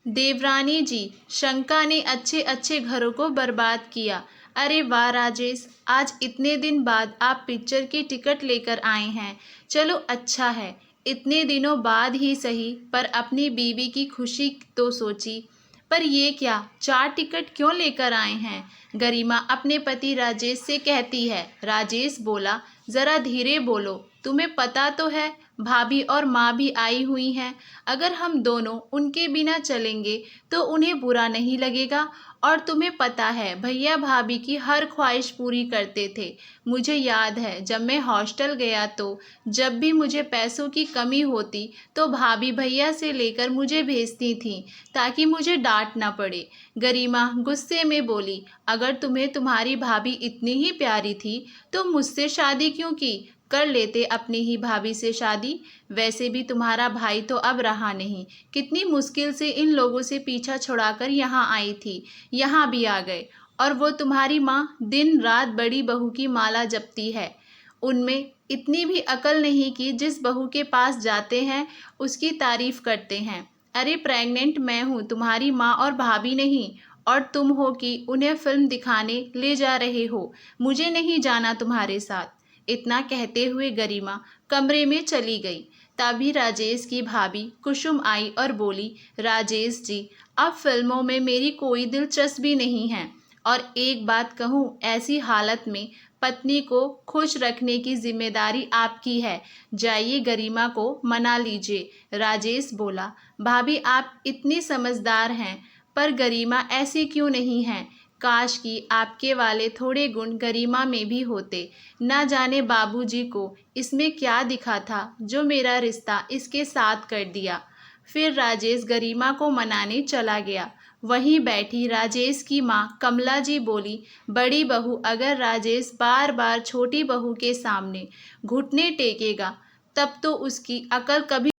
देवरानी जी, शंका ने अच्छे अच्छे घरों को बर्बाद किया। अरे वाह राजेश, आज इतने दिन बाद आप पिक्चर की टिकट लेकर आए हैं। चलो अच्छा है, इतने दिनों बाद ही सही, पर अपनी बीवी की खुशी तो सोची। पर ये क्या, 4 टिकट क्यों लेकर आए हैं? गरिमा अपने पति राजेश से कहती है। राजेश बोला, जरा धीरे बोलो, तुम्हें पता तो है भाभी और माँ भी आई हुई हैं। अगर हम दोनों उनके बिना चलेंगे तो उन्हें बुरा नहीं लगेगा। और तुम्हें पता है भैया भाभी की हर ख्वाहिश पूरी करते थे। मुझे याद है जब मैं हॉस्टल गया तो जब भी मुझे पैसों की कमी होती तो भाभी भैया से लेकर मुझे भेजती थीं ताकि मुझे डांट ना पड़े। गरिमा गुस्से में बोली, अगर तुम्हें तुम्हारी भाभी इतनी ही प्यारी थी तो मुझसे शादी क्यों की? कर लेते अपनी ही भाभी से शादी। वैसे भी तुम्हारा भाई तो अब रहा नहीं। कितनी मुश्किल से इन लोगों से पीछा छुड़ाकर यहाँ आई थी, यहाँ भी आ गए। और वो तुम्हारी माँ दिन रात बड़ी बहू की माला जपती है। उनमें इतनी भी अकल नहीं कि जिस बहू के पास जाते हैं उसकी तारीफ करते हैं। अरे प्रेग्नेंट मैं हूँ, तुम्हारी माँ और भाभी नहीं। और तुम हो कि उन्हें फिल्म दिखाने ले जा रहे हो। मुझे नहीं जाना तुम्हारे साथ। इतना कहते हुए गरिमा कमरे में चली गई। तभी राजेश की भाभी कुसुम आई और बोली, राजेश जी, अब फिल्मों में मेरी कोई दिलचस्पी नहीं है। और एक बात कहूँ, ऐसी हालत में पत्नी को खुश रखने की जिम्मेदारी आपकी है। जाइए गरिमा को मना लीजिए। राजेश बोला, भाभी आप इतनी समझदार हैं, पर गरिमा ऐसी क्यों नहीं है? काश कि आपके वाले थोड़े गुण गरिमा में भी होते। ना जाने बाबूजी को इसमें क्या दिखा था जो मेरा रिश्ता इसके साथ कर दिया। फिर राजेश गरिमा को मनाने चला गया। वहीं बैठी राजेश की माँ कमला जी बोली, बड़ी बहू अगर राजेश बार बार छोटी बहू के सामने घुटने टेकेगा तब तो उसकी अकल कभी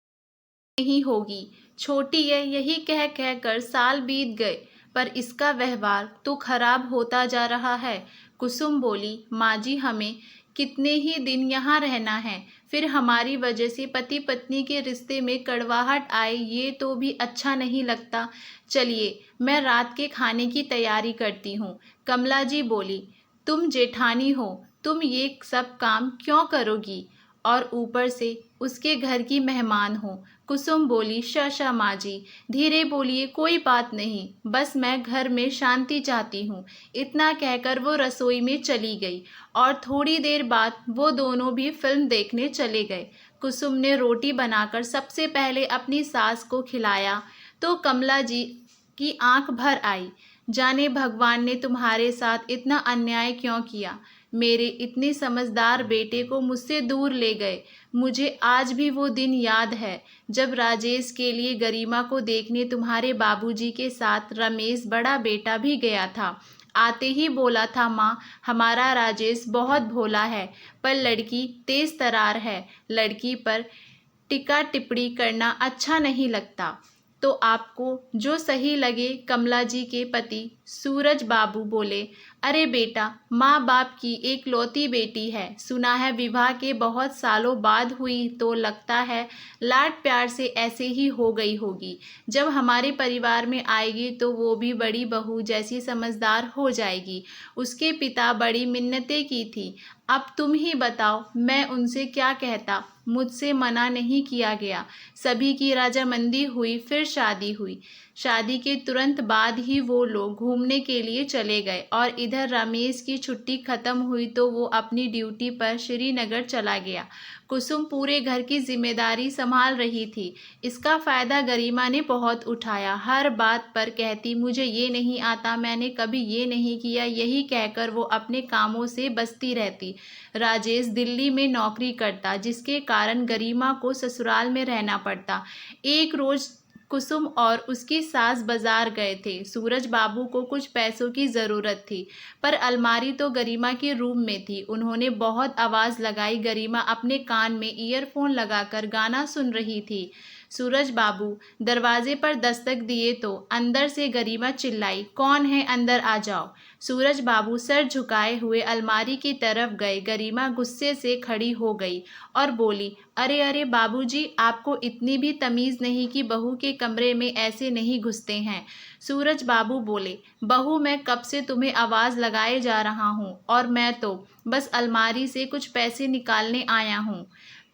नहीं होगी। छोटी है, यही कह कह कर साल बीत गए, पर इसका व्यवहार तो खराब होता जा रहा है। कुसुम बोली, माँ जी हमें कितने ही दिन यहाँ रहना है, फिर हमारी वजह से पति पत्नी के रिश्ते में कड़वाहट आए, ये तो भी अच्छा नहीं लगता। चलिए मैं रात के खाने की तैयारी करती हूँ। कमला जी बोली, तुम जेठानी हो, तुम ये सब काम क्यों करोगी? और ऊपर से उसके घर की मेहमान हो। कुसुम बोली, शाशा माँ जी, धीरे बोलिए, कोई बात नहीं, बस मैं घर में शांति चाहती हूँ। इतना कहकर वो रसोई में चली गई और थोड़ी देर बाद वो दोनों भी फिल्म देखने चले गए। कुसुम ने रोटी बनाकर सबसे पहले अपनी सास को खिलाया तो कमला जी की आंख भर आई। जाने भगवान ने तुम्हारे साथ इतना अन्याय क्यों किया? मेरे इतने समझदार बेटे को मुझसे दूर ले गए। मुझे आज भी वो दिन याद है जब राजेश के लिए गरिमा को देखने तुम्हारे बाबूजी के साथ रमेश बड़ा बेटा भी गया था। आते ही बोला था, माँ हमारा राजेश बहुत भोला है, पर लड़की तेज तरार है। लड़की पर टिक्का टिप्पणी करना अच्छा नहीं लगता। तो आपको जो सही लगे। कमला जी के पति सूरज बाबू बोले, अरे बेटा, माँ बाप की एक लौती बेटी है, सुना है विवाह के बहुत सालों बाद हुई, तो लगता है लाड प्यार से ऐसे ही हो गई होगी। जब हमारे परिवार में आएगी तो वो भी बड़ी बहू जैसी समझदार हो जाएगी। उसके पिता बड़ी मिन्नतें की थी। अब तुम ही बताओ मैं उनसे क्या कहता? मुझसे मना नहीं किया गया। सभी की राजामंदी हुई, फिर शादी हुई। शादी के तुरंत बाद ही वो लोग घूमने के लिए चले गए और इधर रमेश की छुट्टी खत्म हुई तो वो अपनी ड्यूटी पर श्रीनगर चला गया। कुसुम पूरे घर की जिम्मेदारी संभाल रही थी। इसका फायदा गरिमा ने बहुत उठाया। हर बात पर कहती, मुझे ये नहीं आता, मैंने कभी ये नहीं किया, यही कहकर वो अपने कामों से बचती रहती। राजेश दिल्ली में नौकरी करता, जिसके कारण गरिमा को ससुराल में रहना पड़ता। एक रोज कुसुम और उसकी सास बाजार गए थे। सूरज बाबू को कुछ पैसों की ज़रूरत थी, पर अलमारी तो गरिमा के रूम में थी। उन्होंने बहुत आवाज़ लगाई। गरिमा अपने कान में ईयरफोन लगाकर गाना सुन रही थी। सूरज बाबू दरवाजे पर दस्तक दिए तो अंदर से गरिमा चिल्लाई, कौन है, अंदर आ जाओ। सूरज बाबू सर झुकाए हुए अलमारी की तरफ गए। गरिमा गुस्से से खड़ी हो गई और बोली, अरे अरे बाबूजी, आपको इतनी भी तमीज़ नहीं कि बहू के कमरे में ऐसे नहीं घुसते हैं। सूरज बाबू बोले, बहू मैं कब से तुम्हें आवाज़ लगाए जा रहा हूँ और मैं तो बस अलमारी से कुछ पैसे निकालने आया हूँ।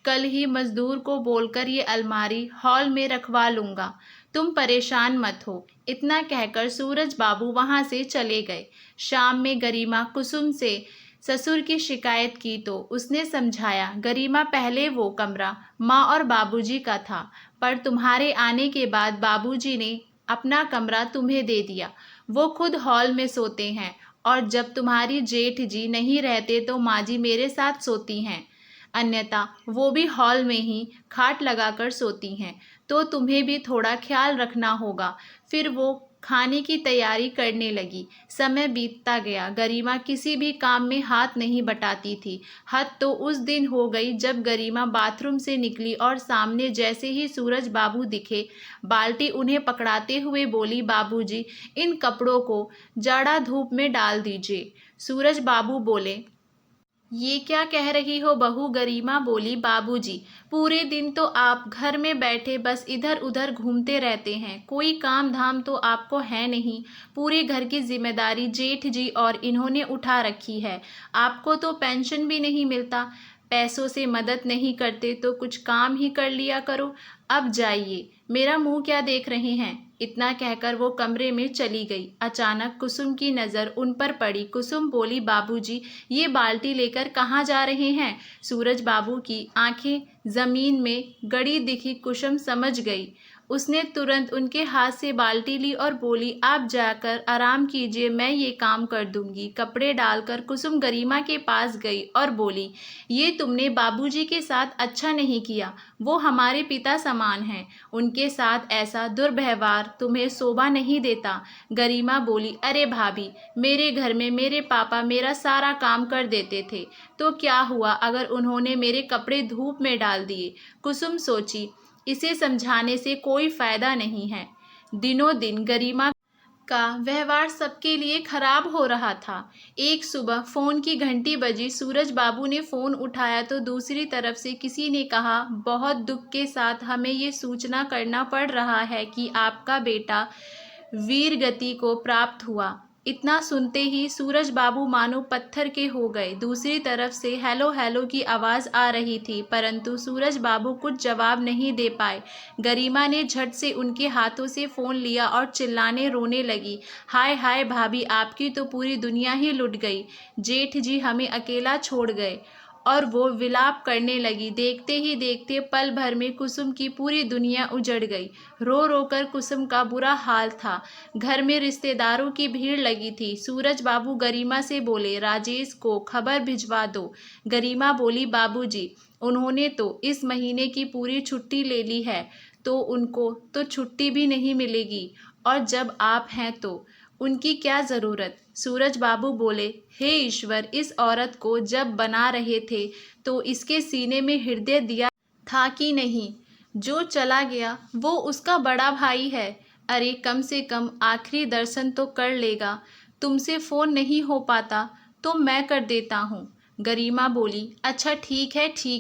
कल ही मजदूर को बोलकर ये अलमारी हॉल में रखवा लूँगा, तुम परेशान मत हो। इतना कहकर सूरज बाबू वहाँ से चले गए। शाम में गरिमा कुसुम से ससुर की शिकायत की तो उसने समझाया, गरिमा पहले वो कमरा माँ और बाबूजी का था, पर तुम्हारे आने के बाद बाबूजी ने अपना कमरा तुम्हें दे दिया। वो खुद हॉल में सोते हैं और जब तुम्हारी जेठ जी नहीं रहते तो माँ जी मेरे साथ सोती हैं, अन्यथा वो भी हॉल में ही खाट लगाकर सोती हैं। तो तुम्हें भी थोड़ा ख्याल रखना होगा। फिर वो खाने की तैयारी करने लगी। समय बीतता गया। गरिमा किसी भी काम में हाथ नहीं बटाती थी। हद तो उस दिन हो गई जब गरिमा बाथरूम से निकली और सामने जैसे ही सूरज बाबू दिखे, बाल्टी उन्हें पकड़ाते हुए बोली, बाबूजी इन कपड़ों को जाड़ा धूप में डाल दीजिए। सूरज बाबू बोले, ये क्या कह रही हो बहू। गरिमा बोली, बाबूजी पूरे दिन तो आप घर में बैठे बस इधर उधर घूमते रहते हैं, कोई काम धाम तो आपको है नहीं। पूरे घर की जिम्मेदारी जेठ जी और इन्होंने उठा रखी है। आपको तो पेंशन भी नहीं मिलता। पैसों से मदद नहीं करते तो कुछ काम ही कर लिया करो। अब जाइए, मेरा मुंह क्या देख रहे हैं। इतना कहकर वो कमरे में चली गई। अचानक कुसुम की नज़र उन पर पड़ी। कुसुम बोली, बाबूजी ये बाल्टी लेकर कहाँ जा रहे हैं। सूरज बाबू की आंखें जमीन में गड़ी दिखी। कुसुम समझ गई। उसने तुरंत उनके हाथ से बाल्टी ली और बोली, आप जाकर आराम कीजिए, मैं ये काम कर दूंगी। कपड़े डालकर कुसुम गरिमा के पास गई और बोली, ये तुमने बाबूजी के साथ अच्छा नहीं किया। वो हमारे पिता समान हैं, उनके साथ ऐसा दुर्व्यवहार तुम्हें शोभा नहीं देता। गरिमा बोली, अरे भाभी, मेरे घर में मेरे पापा मेरा सारा काम कर देते थे, तो क्या हुआ अगर उन्होंने मेरे कपड़े धूप में डाल दिए। कुसुम सोची, इसे समझाने से कोई फायदा नहीं है। दिनों दिन गरिमा का व्यवहार सबके लिए खराब हो रहा था। एक सुबह फ़ोन की घंटी बजी। सूरज बाबू ने फ़ोन उठाया तो दूसरी तरफ से किसी ने कहा, बहुत दुख के साथ हमें ये सूचना करना पड़ रहा है कि आपका बेटा वीरगति को प्राप्त हुआ। इतना सुनते ही सूरज बाबू मानो पत्थर के हो गए। दूसरी तरफ से हेलो हेलो की आवाज़ आ रही थी, परंतु सूरज बाबू कुछ जवाब नहीं दे पाए। गरिमा ने झट से उनके हाथों से फ़ोन लिया और चिल्लाने रोने लगी, हाय हाय भाभी, आपकी तो पूरी दुनिया ही लुट गई। जेठ जी हमें अकेला छोड़ गए। और वो विलाप करने लगी। देखते ही देखते पल भर में कुसुम की पूरी दुनिया उजड़ गई। रो रो कर कुसुम का बुरा हाल था। घर में रिश्तेदारों की भीड़ लगी थी। सूरज बाबू गरिमा से बोले, राजेश को खबर भिजवा दो। गरिमा बोली, बाबूजी उन्होंने तो इस महीने की पूरी छुट्टी ले ली है, तो उनको तो छुट्टी भी नहीं मिलेगी, और जब आप हैं तो उनकी क्या ज़रूरत। सूरज बाबू बोले, हे ईश्वर, इस औरत को जब बना रहे थे तो इसके सीने में हृदय दिया था कि नहीं। जो चला गया वो उसका बड़ा भाई है। अरे कम से कम आखिरी दर्शन तो कर लेगा। तुमसे फ़ोन नहीं हो पाता तो मैं कर देता हूँ। गरिमा बोली, अच्छा ठीक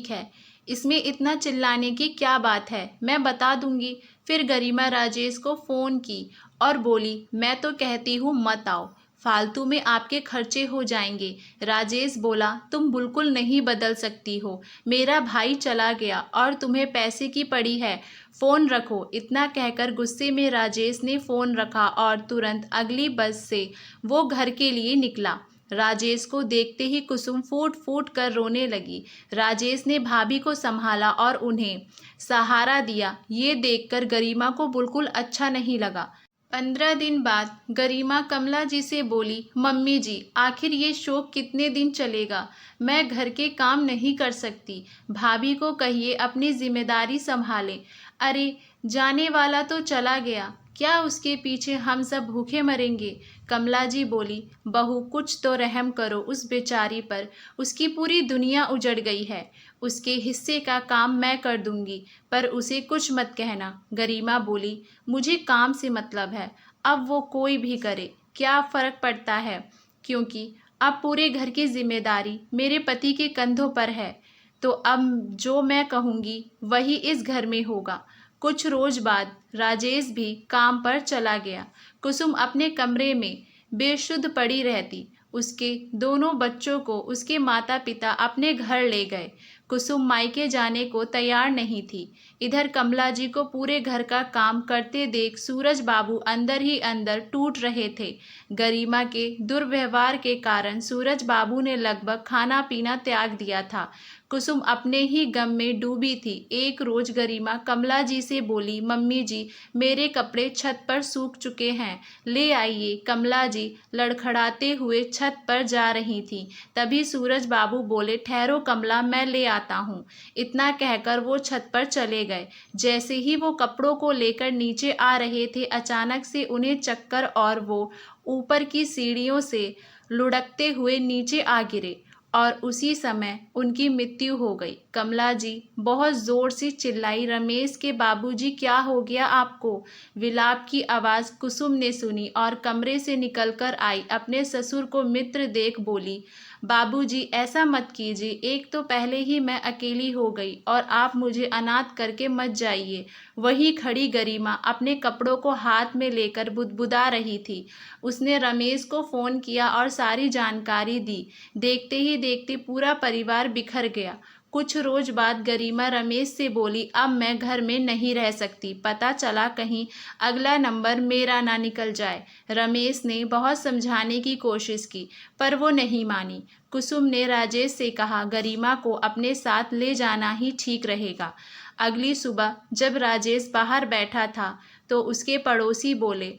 है, इसमें इतना चिल्लाने की क्या बात है, मैं बता दूंगी। फिर गरिमा राजेश को फ़ोन की और बोली, मैं तो कहती हूँ मत आओ, फालतू में आपके खर्चे हो जाएंगे। राजेश बोला, तुम बिल्कुल नहीं बदल सकती हो। मेरा भाई चला गया और तुम्हें पैसे की पड़ी है, फ़ोन रखो। इतना कहकर गुस्से में राजेश ने फ़ोन रखा और तुरंत अगली बस से वो घर के लिए निकला। राजेश को देखते ही कुसुम फूट फूट कर रोने लगी। राजेश ने भाभी को संभाला और उन्हें सहारा दिया। ये देखकर गरिमा को बिल्कुल अच्छा नहीं लगा। 15 दिन बाद गरिमा कमला जी से बोली, मम्मी जी आखिर ये शोक कितने दिन चलेगा। मैं घर के काम नहीं कर सकती। भाभी को कहिए अपनी जिम्मेदारी संभालें। अरे जाने वाला तो चला गया, क्या उसके पीछे हम सब भूखे मरेंगे? कमला जी बोली, बहू कुछ तो रहम करो उस बेचारी पर, उसकी पूरी दुनिया उजड़ गई है। उसके हिस्से का काम मैं कर दूंगी, पर उसे कुछ मत कहना। गरिमा बोली, मुझे काम से मतलब है, अब वो कोई भी करे, क्या फर्क पड़ता है, क्योंकि अब पूरे घर की जिम्मेदारी मेरे पति के कंधों पर है। तो अब जो मैं कहूँगी वही इस घर में होगा। कुछ रोज बाद राजेश भी काम पर चला गया। कुसुम अपने कमरे में बेसुध पड़ी रहती। उसके दोनों बच्चों को उसके माता पिता अपने घर ले गए। कुसुम मायके जाने को तैयार नहीं थी। इधर कमला जी को पूरे घर का काम करते देख सूरज बाबू अंदर ही अंदर टूट रहे थे। गरिमा के दुर्व्यवहार के कारण सूरज बाबू ने लगभग खाना पीना त्याग दिया था। कुसुम अपने ही गम में डूबी थी। एक रोज गरिमा कमला जी से बोली, मम्मी जी, मेरे कपड़े छत पर सूख चुके हैं, ले आइए। कमला जी लड़खड़ाते हुए छत पर जा रही थीं। तभी सूरज बाबू बोले, ठहरो कमला, मैं ले आता हूँ। इतना कहकर वो छत पर चले गए। जैसे ही वो कपड़ों को लेकर नीचे आ रहे थे, अचानक से उन्हें चक्कर और वो ऊपर की सीढ़ियों से लुढ़कते हुए नीचे आ गिरे और उसी समय उनकी मृत्यु हो गई। कमला जी बहुत जोर से चिल्लाई, रमेश के बाबूजी, क्या हो गया आपको? विलाप की आवाज कुसुम ने सुनी और कमरे से निकलकर आई। अपने ससुर को मित्र देख बोली, बाबूजी ऐसा मत कीजिए, एक तो पहले ही मैं अकेली हो गई और आप मुझे अनाथ करके मत जाइए। वही खड़ी गरिमा अपने कपड़ों को हाथ में लेकर बुदबुदा रही थी। उसने रमेश को फोन किया और सारी जानकारी दी। देखते ही देखते पूरा परिवार बिखर गया। कुछ रोज बाद गरिमा रमेश से बोली, अब मैं घर में नहीं रह सकती, पता चला कहीं अगला नंबर मेरा ना निकल जाए। रमेश ने बहुत समझाने की कोशिश की, पर वो नहीं मानी। कुसुम ने राजेश से कहा, गरिमा को अपने साथ ले जाना ही ठीक रहेगा। अगली सुबह जब राजेश बाहर बैठा था तो उसके पड़ोसी बोले,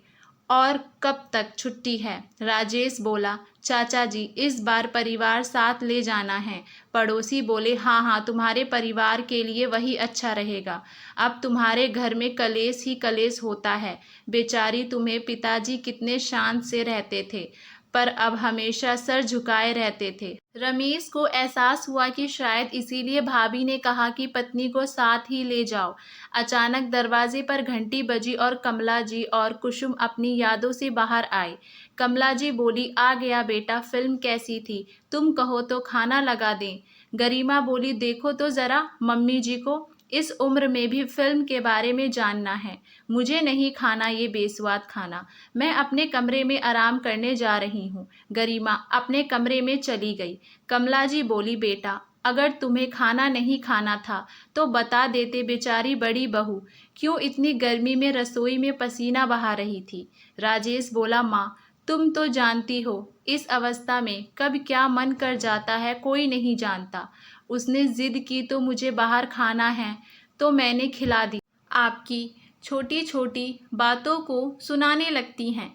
और कब तक छुट्टी है? राजेश बोला, चाचा जी, इस बार परिवार साथ ले जाना है। पड़ोसी बोले, हाँ हाँ, तुम्हारे परिवार के लिए वही अच्छा रहेगा। अब तुम्हारे घर में कलेश ही कलेश होता है। बेचारी तुम्हें पिताजी कितने शांत से रहते थे, पर अब हमेशा सर झुकाए रहते थे। रमेश को एहसास हुआ कि शायद इसीलिए भाभी ने कहा कि पत्नी को साथ ही ले जाओ। अचानक दरवाजे पर घंटी बजी और कमला जी और कुसुम अपनी यादों से बाहर आए। कमला जी बोली, आ गया बेटा, फिल्म कैसी थी? तुम कहो तो खाना लगा दें। गरिमा बोली, देखो तो ज़रा मम्मी जी को, इस उम्र में भी फिल्म के बारे में जानना है। मुझे नहीं खाना ये बेस्वाद खाना, मैं अपने कमरे में आराम करने जा रही हूँ। गरिमा अपने कमरे में चली गई। कमला जी बोली, बेटा, अगर तुम्हें खाना नहीं खाना था तो बता देते, बेचारी बड़ी बहू क्यों इतनी गर्मी में रसोई में पसीना बहा रही थी। राजेश बोला, माँ, तुम तो जानती हो इस अवस्था में कब क्या मन कर जाता है कोई नहीं जानता। उसने जिद की तो मुझे बाहर खाना है तो मैंने खिला दी। आपकी छोटी छोटी बातों को सुनाने लगती हैं।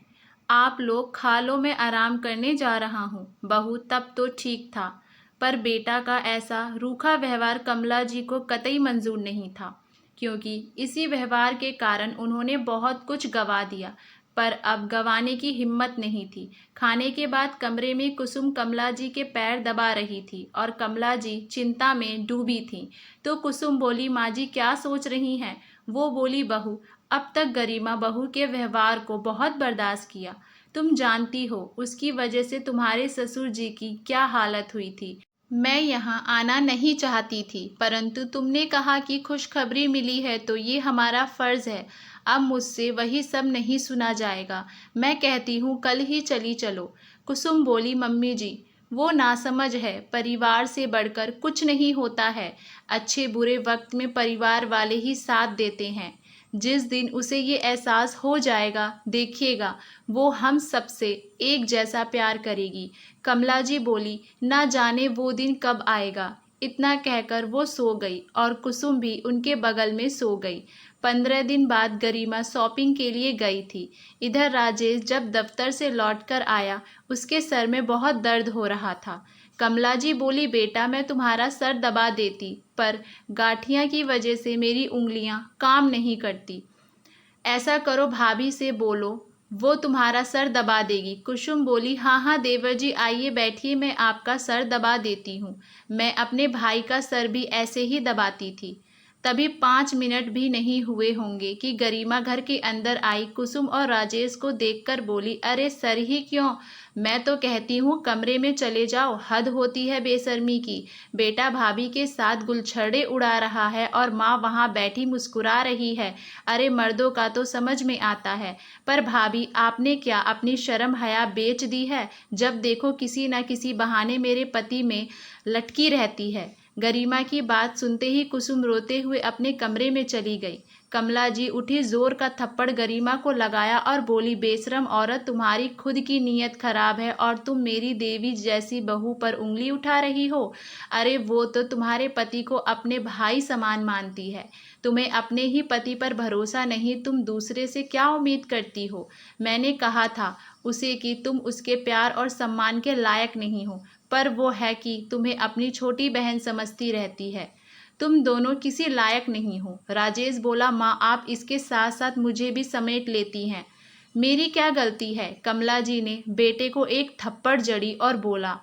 आप लोग खा लो, मैं आराम करने जा रहा हूँ। बहू तब तो ठीक था, पर बेटा का ऐसा रूखा व्यवहार कमला जी को कतई मंजूर नहीं था, क्योंकि इसी व्यवहार के कारण उन्होंने बहुत कुछ गंवा दिया, पर अब गंवाने की हिम्मत नहीं थी। खाने के बाद कमरे में कुसुम कमला जी के पैर दबा रही थी और कमला जी चिंता में डूबी थी। तो कुसुम बोली, माँ जी क्या सोच रही हैं? वो बोली, बहू, अब तक गरिमा बहू के व्यवहार को बहुत बर्दाश्त किया। तुम जानती हो उसकी वजह से तुम्हारे ससुर जी की क्या हालत हुई थी। मैं यहाँ आना नहीं चाहती थी, परंतु तुमने कहा कि खुशखबरी मिली है तो ये हमारा फर्ज है। अब मुझसे वही सब नहीं सुना जाएगा। मैं कहती हूँ कल ही चली चलो। कुसुम बोली, मम्मी जी, वो नासमझ है, परिवार से बढ़कर कुछ नहीं होता है। अच्छे बुरे वक्त में परिवार वाले ही साथ देते हैं। जिस दिन उसे ये एहसास हो जाएगा, देखिएगा, वो हम सबसे एक जैसा प्यार करेगी। कमला जी बोली, ना जाने वो दिन कब आएगा। इतना कहकर वो सो गई और कुसुम भी उनके बगल में सो गई। 15 दिन बाद गरिमा शॉपिंग के लिए गई थी। इधर राजेश जब दफ्तर से लौटकर आया, उसके सर में बहुत दर्द हो रहा था। कमला जी बोली, बेटा, मैं तुम्हारा सर दबा देती, पर गांठिया की वजह से मेरी उंगलियां काम नहीं करती। ऐसा करो, भाभी से बोलो, वो तुम्हारा सर दबा देगी। कुसुम बोली, हाँ हाँ देवर जी, आइए बैठिए, मैं आपका सर दबा देती हूँ। मैं अपने भाई का सर भी ऐसे ही दबाती थी। तभी 5 मिनट भी नहीं हुए होंगे कि गरिमा घर के अंदर आई। कुसुम और राजेश को देखकर बोली, अरे सर ही क्यों, मैं तो कहती हूँ कमरे में चले जाओ, हद होती है बेशर्मी की। बेटा भाभी के साथ गुलछड़े उड़ा रहा है और माँ वहाँ बैठी मुस्कुरा रही है। अरे मर्दों का तो समझ में आता है, पर भाभी आपने क्या अपनी शर्म हया बेच दी है? जब देखो किसी न किसी बहाने मेरे पति में लटकी रहती है। गरिमा की बात सुनते ही कुसुम रोते हुए अपने कमरे में चली गई। कमला जी उठी, जोर का थप्पड़ गरिमा को लगाया और बोली, बेशरम औरत, तुम्हारी खुद की नीयत खराब है और तुम मेरी देवी जैसी बहू पर उंगली उठा रही हो। अरे वो तो तुम्हारे पति को अपने भाई समान मानती है। तुम्हें अपने ही पति पर भरोसा नहीं, तुम दूसरे से क्या उम्मीद करती हो? मैंने कहा था उसे कि तुम उसके प्यार और सम्मान के लायक नहीं हो, पर वो है कि तुम्हें अपनी छोटी बहन समझती रहती है। तुम दोनों किसी लायक नहीं हो। राजेश बोला, माँ आप इसके साथ साथ मुझे भी समेट लेती हैं। मेरी क्या गलती है? कमला जी ने बेटे को एक थप्पड़ जड़ी और बोला,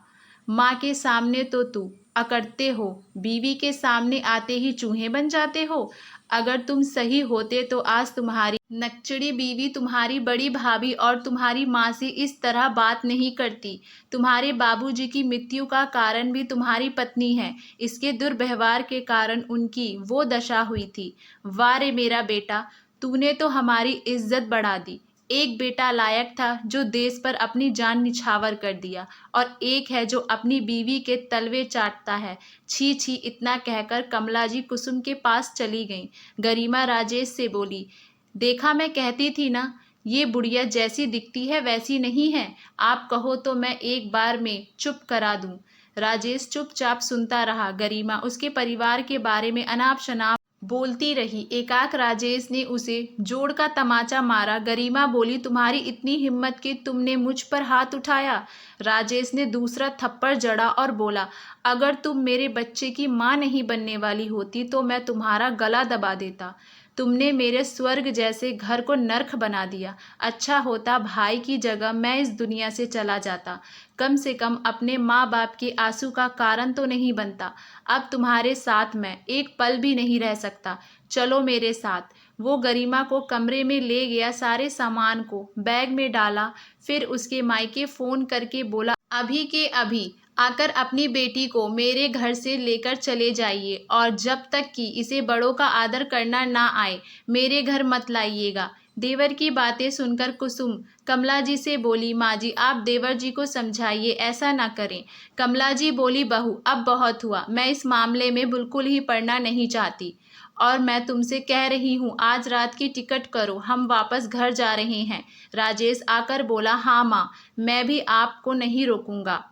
माँ के सामने तो तू अकड़ते हो, बीवी के सामने आते ही चूहे बन जाते हो। अगर तुम सही होते तो आज तुम्हारी नकचड़ी बीवी तुम्हारी बड़ी भाभी और तुम्हारी माँ से इस तरह बात नहीं करती। तुम्हारे बाबूजी की मृत्यु का कारण भी तुम्हारी पत्नी है। इसके दुर्व्यवहार के कारण उनकी वो दशा हुई थी। वाह रे मेरा बेटा, तूने तो हमारी इज्जत बढ़ा दी। एक बेटा लायक था जो देश पर अपनी जान निछावर कर दिया, और एक है जो अपनी बीवी के तलवे चाटता है। छी छी, इतना कहकर कमला जी कुसुम के पास चली गईं। गरिमा राजेश से बोली, देखा मैं कहती थी ना, ये बुढ़िया जैसी दिखती है वैसी नहीं है। आप कहो तो मैं एक बार में चुप करा दूं। राजेश चुपचाप सुनता रहा। गरिमा उसके परिवार के बारे में अनाप शनाप बोलती रही। एकाक राजेश ने उसे जोड़ का तमाचा मारा। गरिमा बोली, तुम्हारी इतनी हिम्मत कि तुमने मुझ पर हाथ उठाया? राजेश ने दूसरा थप्पड़ जड़ा और बोला, अगर तुम मेरे बच्चे की माँ नहीं बनने वाली होती तो मैं तुम्हारा गला दबा देता। तुमने मेरे स्वर्ग जैसे घर को नर्क बना दिया। अच्छा होता भाई की जगह मैं इस दुनिया से चला जाता, कम से कम अपने माँ बाप के आंसू का कारण तो नहीं बनता। अब तुम्हारे साथ मैं एक पल भी नहीं रह सकता, चलो मेरे साथ। वो गरिमा को कमरे में ले गया, सारे सामान को बैग में डाला, फिर उसके मायके फ़ोन करके बोला, अभी के अभी आकर अपनी बेटी को मेरे घर से लेकर चले जाइए, और जब तक कि इसे बड़ों का आदर करना ना आए मेरे घर मत लाइएगा। देवर की बातें सुनकर कुसुम कमला जी से बोली, माँ जी आप देवर जी को समझाइए, ऐसा ना करें। कमला जी बोली, बहू अब बहुत हुआ, मैं इस मामले में बिल्कुल ही पड़ना नहीं चाहती, और मैं तुमसे कह रही हूँ आज रात की टिकट करो, हम वापस घर जा रहे हैं। राजेश आकर बोला, हाँ माँ, मैं भी आपको नहीं रोकूंगा।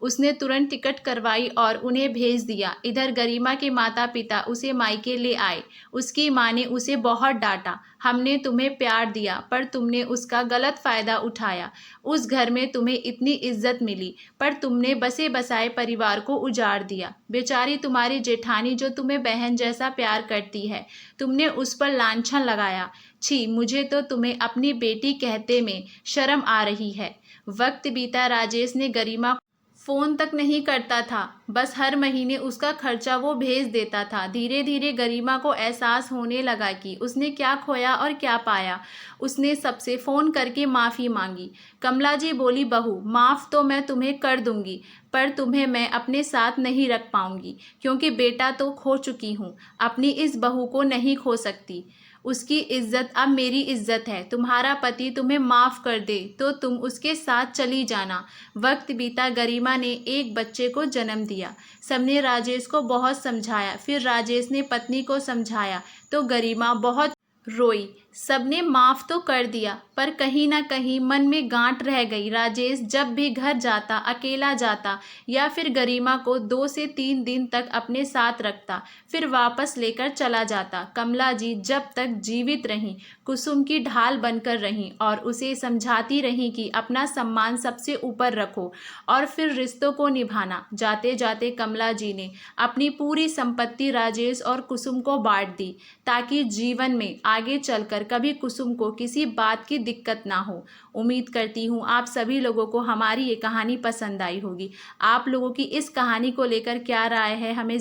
उसने तुरंत टिकट करवाई और उन्हें भेज दिया। इधर गरिमा के माता पिता उसे मायके ले आए। उसकी माँ ने उसे बहुत डांटा, हमने तुम्हें प्यार दिया पर तुमने उसका गलत फ़ायदा उठाया। उस घर में तुम्हें इतनी इज्जत मिली पर तुमने बसे बसाए परिवार को उजाड़ दिया। बेचारी तुम्हारी जेठानी जो तुम्हें बहन जैसा प्यार करती है, तुमने उस पर लांछन लगाया। छी, मुझे तो तुम्हें अपनी बेटी कहते में शर्म आ रही है। वक्त बीता, राजेश ने गरिमा फ़ोन तक नहीं करता था, बस हर महीने उसका खर्चा वो भेज देता था। धीरे धीरे गरिमा को एहसास होने लगा कि उसने क्या खोया और क्या पाया। उसने सबसे फ़ोन करके माफ़ी मांगी। कमला जी बोली, बहू माफ़ तो मैं तुम्हें कर दूंगी, पर तुम्हें मैं अपने साथ नहीं रख पाऊंगी, क्योंकि बेटा तो खो चुकी हूँ, अपनी इस बहू को नहीं खो सकती। उसकी इज्जत अब मेरी इज्जत है। तुम्हारा पति तुम्हें माफ़ कर दे तो तुम उसके साथ चली जाना। वक्त बीता, गरिमा ने एक बच्चे को जन्म दिया। सबने राजेश को बहुत समझाया, फिर राजेश ने पत्नी को समझाया तो गरिमा बहुत रोई। सबने माफ़ तो कर दिया पर कहीं ना कहीं मन में गांठ रह गई। राजेश जब भी घर जाता अकेला जाता, या फिर गरिमा को 2 से 3 दिन तक अपने साथ रखता, फिर वापस लेकर चला जाता। कमला जी जब तक जीवित रहीं कुसुम की ढाल बनकर रहीं और उसे समझाती रहीं कि अपना सम्मान सबसे ऊपर रखो और फिर रिश्तों को निभाना। जाते जाते कमला जी ने अपनी पूरी संपत्ति राजेश और कुसुम को बांट दी, ताकि जीवन में आगे चलकर कभी कुसुम को किसी बात की दिक्कत ना हो। उम्मीद करती हूँ आप सभी लोगों को हमारी ये कहानी पसंद आई होगी। आप लोगों की इस कहानी को लेकर क्या राय है हमें